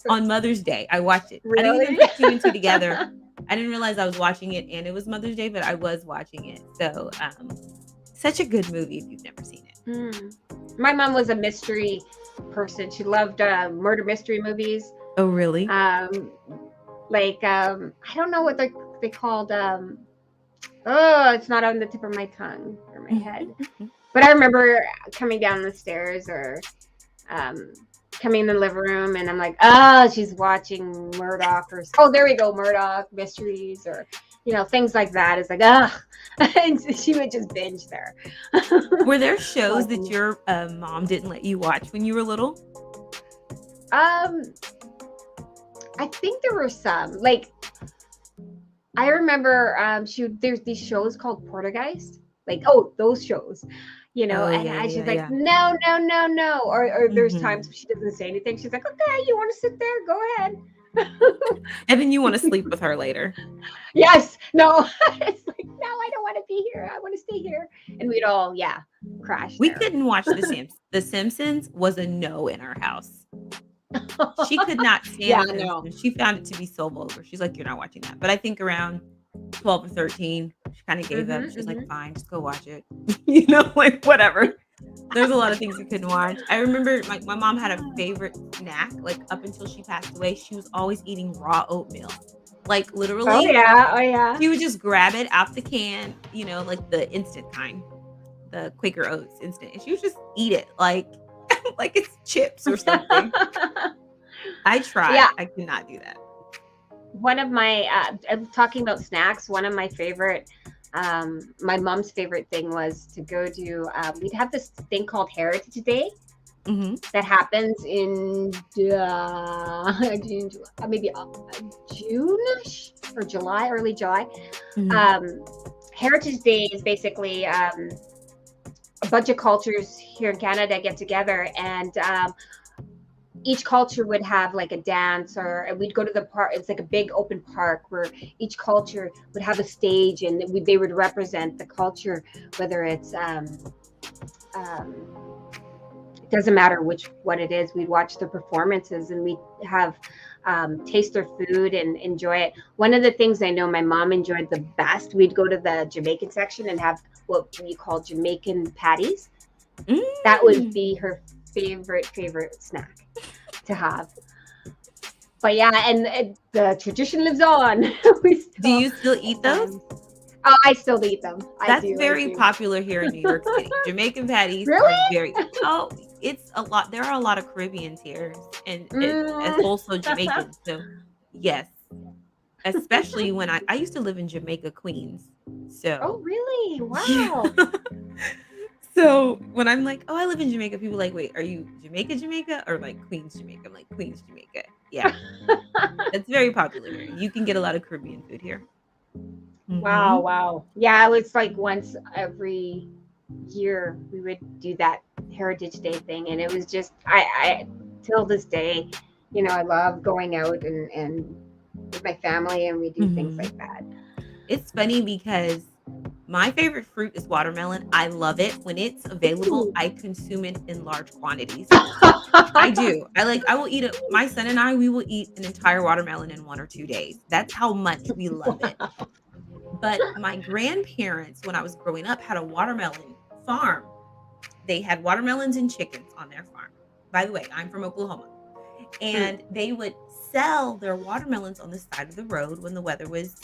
on Mother's Day. I watched it. I didn't even Really? put two and two together. I didn't realize I was watching it and it was Mother's Day, but I was watching it. So, such a good movie if you've never seen it. My mom was a mystery person. She loved murder mystery movies. Oh, really? I don't know what they called. It's not on the tip of my tongue or my head. But I remember coming down the stairs or coming in the living room, and I'm like, she's watching Murdoch there we go, Murdoch mysteries or things like that. It's like, and she would just binge there. Were there shows that your mom didn't let you watch when you were little? I think there were some. Like, I remember there's these shows called Portergeist. Like, those shows, Oh, and yeah, she's yeah, like, yeah. no, no, no, no. Or there's Mhm. times she doesn't say anything. She's like, okay, you want to sit there? Go ahead. And then you wanna sleep with her later. Yes. No. It's like, no, I don't want to be here. I want to stay here. And we'd all, crash We there. couldn't watch The Simpsons. The Simpsons was a no in our house. She could not stand The no. Simpsons. She found it to be so vulgar. She's like, "You're not watching that." But I think around 12 or 13, she kinda gave up. She was like, "Fine, just go watch it." Like, whatever. There's a lot of things we couldn't watch. I remember my mom had a favorite snack, like, up until she passed away, she was always eating raw oatmeal. Like, Oh literally, yeah. Oh yeah. she would just grab it out the can, like the instant kind, the Quaker Oats instant, and she would just eat it like like it's chips or something. I tried. Yeah. I could not do that. One of my talking about snacks, one of my favorite my mom's favorite thing was to go to we'd have this thing called Heritage Day Mhm. that happens in maybe June-ish or July, early July. Mhm. Heritage Day is basically a bunch of cultures here in Canada get together, and each culture would have like a dance, or we'd go to the park. It's like a big open park where each culture would have a stage, and they would represent the culture, whether it's it doesn't matter what it is. We'd watch the performances, and we'd have taste their food and enjoy it. One of the things I know my mom enjoyed the best, we'd go to the Jamaican section and have what we call Jamaican patties. That would be her favorite snack to have. But yeah, and the tradition lives on. Do you still eat those? I still eat them. That's I very do. popular here in New York City. Jamaican patties Really? are very it's a lot. There are a lot of Caribbeans here and also Jamaicans. So yes. Especially when I used to live in Jamaica, Queens. So Oh really? Wow. yeah. So when I'm like, "Oh, I live in Jamaica," people are like, "Wait, are you Jamaica, or like Queens, Jamaica?" I'm like, "Queens, Jamaica." Yeah. It's very popular here. You can get a lot of Caribbean food here. Wow, Mhm. wow. Yeah, it's like once every year we would do that Heritage Day thing, and it was just I till this day, I love going out and with my family, and we do things Mhm. like that. It's funny because my favorite fruit is watermelon. I love it. When it's available, Ooh. I consume it in large quantities. I do. I will eat it. My son and I, we will eat an entire watermelon in 1 or 2 days. That's how much we love it. But my grandparents, when I was growing up, had a watermelon farm. They had watermelons and chickens on their farm. By the way, I'm from Oklahoma. Mm. And they would sell their watermelons on the side of the road when the weather was,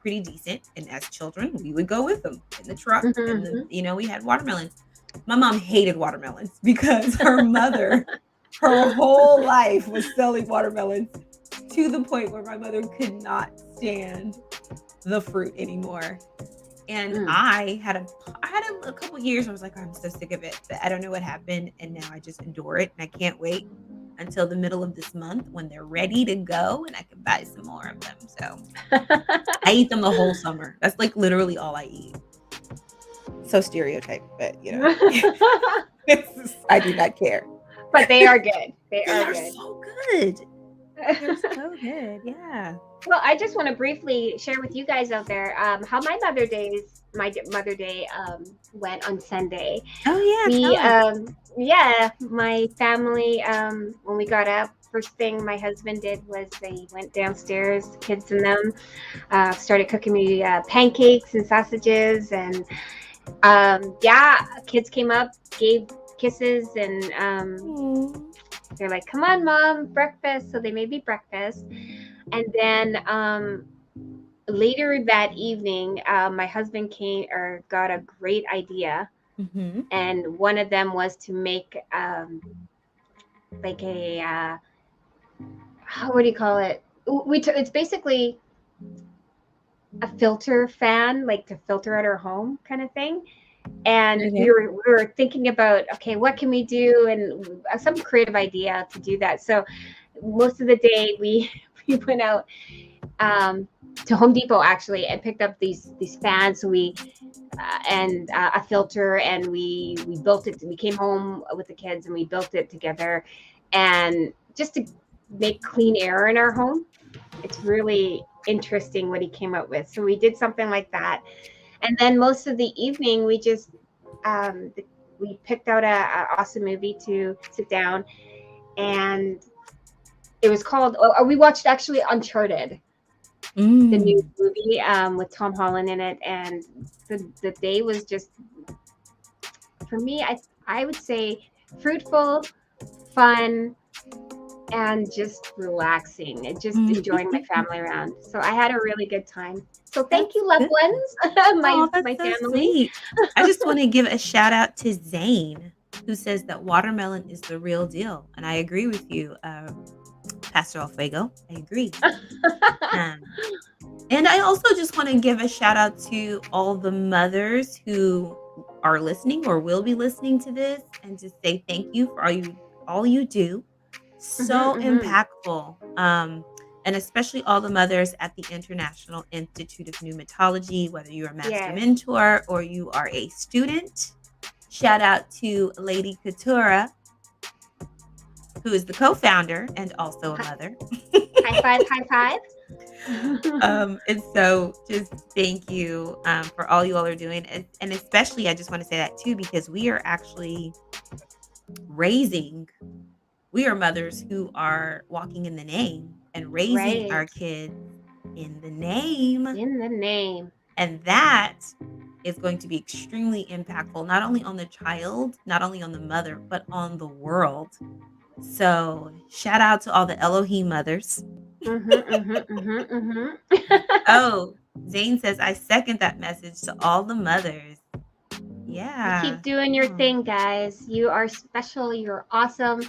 pretty decent. And as children, we would go with them in the truck and Mhm, we had watermelons. My mom hated watermelons because her mother, her whole life was selling watermelons to the point where my mother could not stand the fruit anymore. And mhm. I had a couple years where I was like, "I'm so sick of it," but I don't know what happened, and now I just adore it, and I can't wait until the middle of this month when they're ready to go and I can buy some more of them. So, I eat them the whole summer. That's, like, literally all I eat. So stereotyped, but, I do not care. But they are good. They They are are good. so good. They're so good, yeah. Well, I just want to briefly share with you guys out there how Mother Day went on Sunday. Oh, yeah, We, tell us. yeah, my family, when we got up, first thing my husband did was they went downstairs, the kids and them, started cooking me pancakes and sausages. And yeah, kids came up, gave kisses, and Aw. they're like, come on, mom, breakfast. So they made me breakfast. And then later that evening, my husband came or got a great idea. Mhm. And one of them was to make like a, how would you call it? It's basically a filter fan, like to filter out our home kind of thing. And we Okay. were we were thinking about, okay, what can we do, and some creative idea to do that. So most of the day we we went out to Home Depot actually and picked up these fans. So we and a filter, and we built it. We came home with the kids and we built it together, and just to make clean air in our home. It's really interesting what he came up with. So we did something like that, and then most of the evening we just um, we picked out a awesome movie to sit down, and it was called. We watched actually Uncharted, the new Mm. movie with Tom Holland in it, and the day was just, for me, I would say, fruitful, fun, and just relaxing, and just enjoying my family around. So I had a really good time. So thank That's you, loved good. ones, Oh, that's my so family. sweet. I just wanna give a shout out to Zane, who says that watermelon is the real deal, and I agree with you, Pastor Alfuego. I agree. Um, and I also just wanna give a shout out to all the mothers who are listening or will be listening to this, and just say thank you for all you do. Hmm, So hmm. impactful, and especially all the mothers at the International Institute of Pneumatology, whether you're a master Yes. mentor or you are a student. Shout out to Lady Katura, who is the co-founder and also a Hi- mother. High five, high five. And so just thank you for all you all are doing. And especially, I just want to say that too, because we are actually raising we are mothers who are walking in the name and raising our Right. kids in the name. In the name. And that is going to be extremely impactful, not only on the child, not only on the mother, but on the world. So, shout out to all the Elohim mothers. Mm-hmm, mm-hmm, mm-hmm, mm-hmm. Oh, Zane says, I second that message to all the mothers. You Yeah. keep doing your Oh, thing, guys. You are special. You're awesome.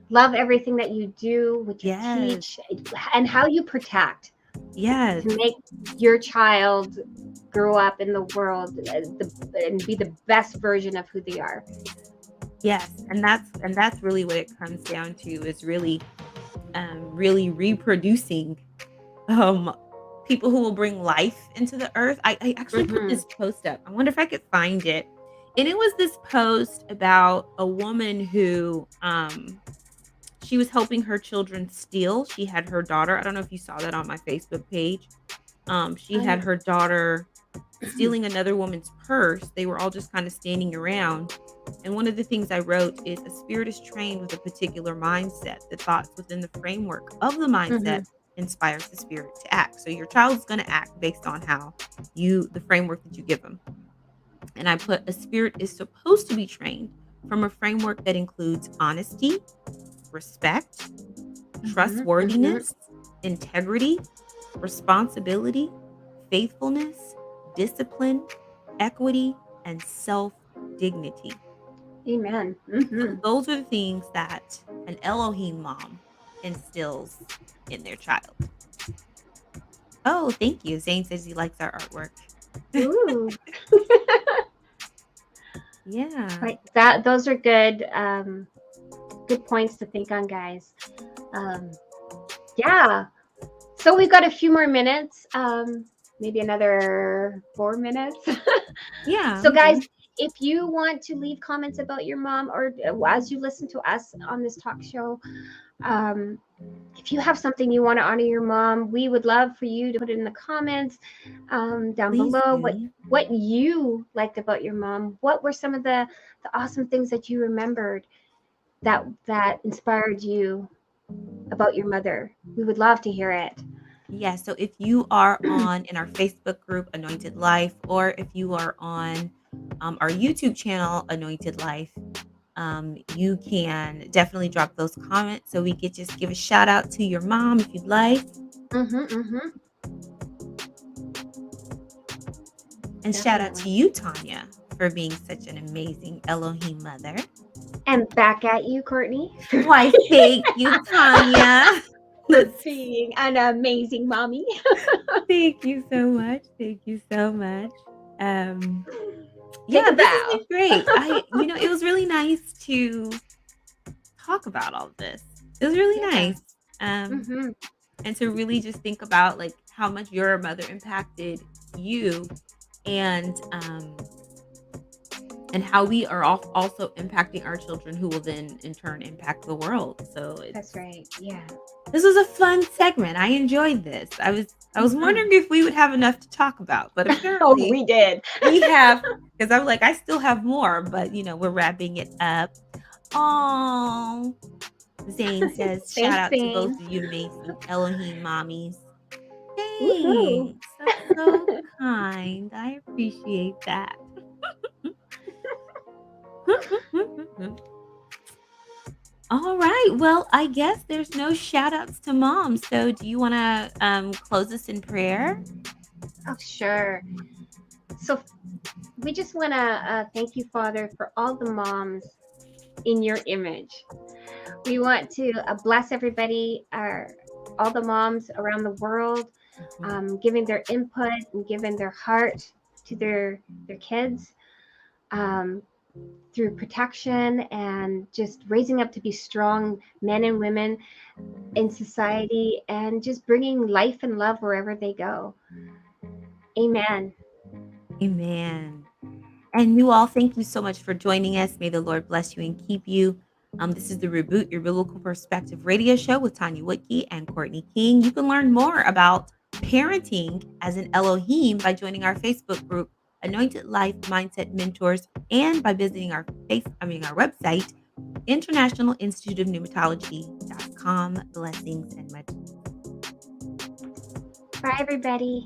Love everything that you do, what you yes. teach, and how you protect Yes. to make your child grow up in the world and be the best version of who they are. Yes. And that's really what it comes down to is really reproducing um people who will bring life into the earth. I actually put Mm-hmm. this post up. I wonder if I could find it. And it was this post about a woman who she was helping her children steal. She had her daughter. I don't know if you saw that on my Facebook page. She Oh, had her daughter stealing another woman's purse. They were all just kind of standing around. And one of the things I wrote is a spirit is trained with a particular mindset. The thoughts within the framework of the mindset mhm, inspires the spirit to act. So your child is going to act based on how the framework that you give them. And I put a spirit is supposed to be trained from a framework that includes honesty, respect, mhm, mhm. trustworthiness, integrity, responsibility, faithfulness, discipline, equity, and self dignity. Amen. So Mhm. those are the things that an Elohim mom instills in their child. Oh, thank you. Zane says he likes our artwork. Ooh, Yeah. like that. Those are good points to think on, guys. Um, yeah. So we've got a few more minutes. Maybe another 4 minutes. Yeah, So, we guys, do. if you want to leave comments about your mom, or as you listen to us on this talk show, um, if you have something you want to honor your mom, we would love for you to put it in the comments down Please below. do. What you liked about your mom? What were some of the awesome things that you remembered that inspired you about your mother? We would love to hear it. Yeah, so if you are on in our Facebook group, Anointed Life, or if you are on our YouTube channel, Anointed Life, you can definitely drop those comments so we could just give a shout out to your mom if you'd like. Mm-hmm, mm-hmm. And shout out to Definitely. you, Tanya, for being such an amazing Elohim mother. And back at you, Courtney, Why, thank you, Tanya. for Let's being an amazing mommy. Thank you so much. Thank you so much. Um, Take yeah, a this has bow. been great. It was really nice to talk about all of this. It was really Yeah. nice. Um, Mm-hmm. and to really just think about like how much your mother impacted you and how we are also impacting our children who will then in turn impact the world. So That's right. Yeah. this was a fun segment. I enjoyed this. I was Mm-hmm. wondering if we would have enough to talk about, but Oh, apparently we did. we have, because I'm like, I still have more, but we're wrapping it up. Oh, Zane says, shout Thanks, out to both Zane. of you amazing Elohim mommies. Woohoo. Thanks. That's so kind. I appreciate that. All right. Well, I guess there's no shout outs to mom. So do you want to close us in prayer? Oh, sure. So we just want to thank you, Father, for all the moms in your image. We want to bless everybody, all the moms around the world, Mhm. giving their input and giving their heart to their kids. Um, through protection and just raising up to be strong men and women in society and just bringing life and love wherever they go. Amen. Amen. And you all, thank you so much for joining us. May the Lord bless you and keep you. This is the Reboot Your Biblical Perspective radio show with Tanya Whitkey and Courtney King. You can learn more about parenting as an Elohim by joining our Facebook group, Anointed Life Mindset Mentors, and by visiting our our website, International Institute of Pneumatology.com. Blessings and much. Bye, everybody.